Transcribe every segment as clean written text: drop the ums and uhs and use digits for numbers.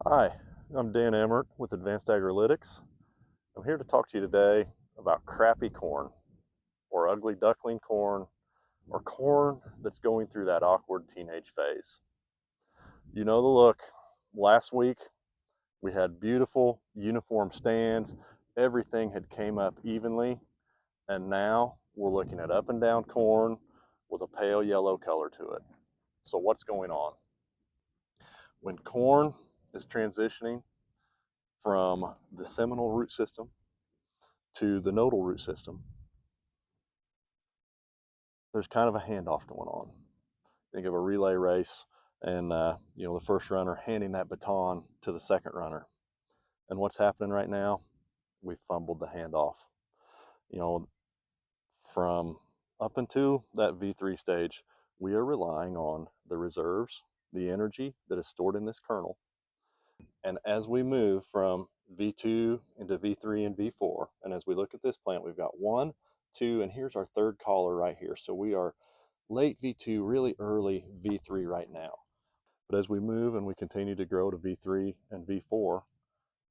Hi, I'm Dan Emmert with Advanced Agrilytics. I'm here to talk to you today about crappy corn, or ugly duckling corn, or corn that's going through that awkward teenage phase. You know the look. Last week we had beautiful uniform stands. Everything had came up evenly, and now we're looking at up and down corn with a pale yellow color to it. So what's going on? When corn is transitioning from the seminal root system to the nodal root system, there's kind of a handoff going on. Think of a relay race, and the first runner handing that baton to the second runner. And what's happening right now? We fumbled the handoff. You know, from up until that V3 stage, we are relying on the reserves, the energy that is stored in this kernel. And as we move from V2 into V3 and V4, and as we look at this plant, we've got 1, 2, and here's our third collar right here. So we are late V2, really early V3 right now. But as we move and we continue to grow to V3 and V4,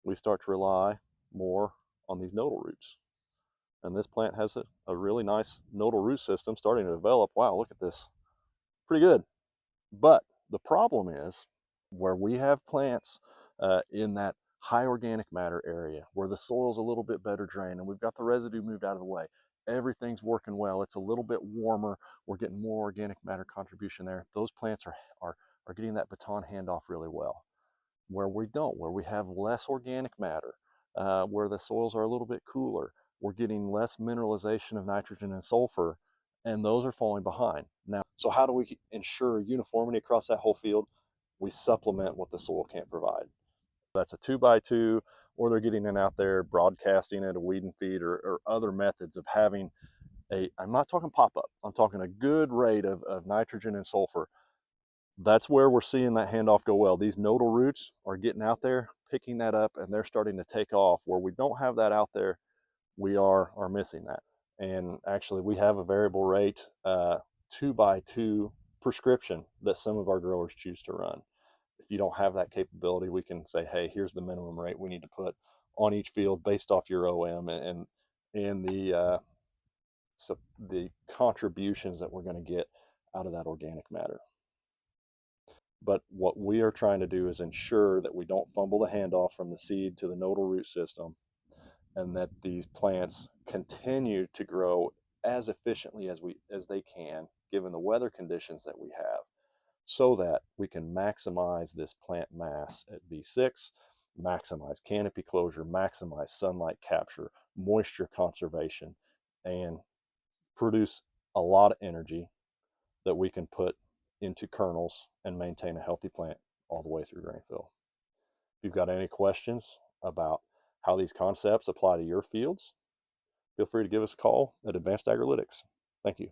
we start to rely more on these nodal roots. And this plant has a really nice nodal root system starting to develop. Wow, look at this. Pretty good. But the problem is where we have plants in that high organic matter area where the soil's a little bit better drained and we've got the residue moved out of the way. Everything's working well. It's a little bit warmer. We're getting more organic matter contribution there. Those plants are getting that baton handoff really well. Where we don't, where we have less organic matter, where the soils are a little bit cooler, we're getting less mineralization of nitrogen and sulfur, and those are falling behind. Now, so how do we ensure uniformity across that whole field? We supplement what the soil can't provide. That's a 2x2, or they're getting it out there, broadcasting it, a weed and feed, or other methods of having I'm not talking pop-up, I'm talking a good rate of nitrogen and sulfur. That's where we're seeing that handoff go well. These nodal roots are getting out there, picking that up, and they're starting to take off. Where we don't have that out there, we are missing that. And actually, we have a variable rate 2x2 prescription that some of our growers choose to run. If you don't have that capability, we can say, hey, here's the minimum rate we need to put on each field based off your OM and the contributions that we're going to get out of that organic matter. But what we are trying to do is ensure that we don't fumble the handoff from the seed to the nodal root system, and that these plants continue to grow as efficiently as they can, given the weather conditions that we have, so that we can maximize this plant mass at V6, maximize canopy closure, maximize sunlight capture, moisture conservation, and produce a lot of energy that we can put into kernels and maintain a healthy plant all the way through grain fill. If you've got any questions about how these concepts apply to your fields, feel free to give us a call at Advanced Agrilytics. Thank you.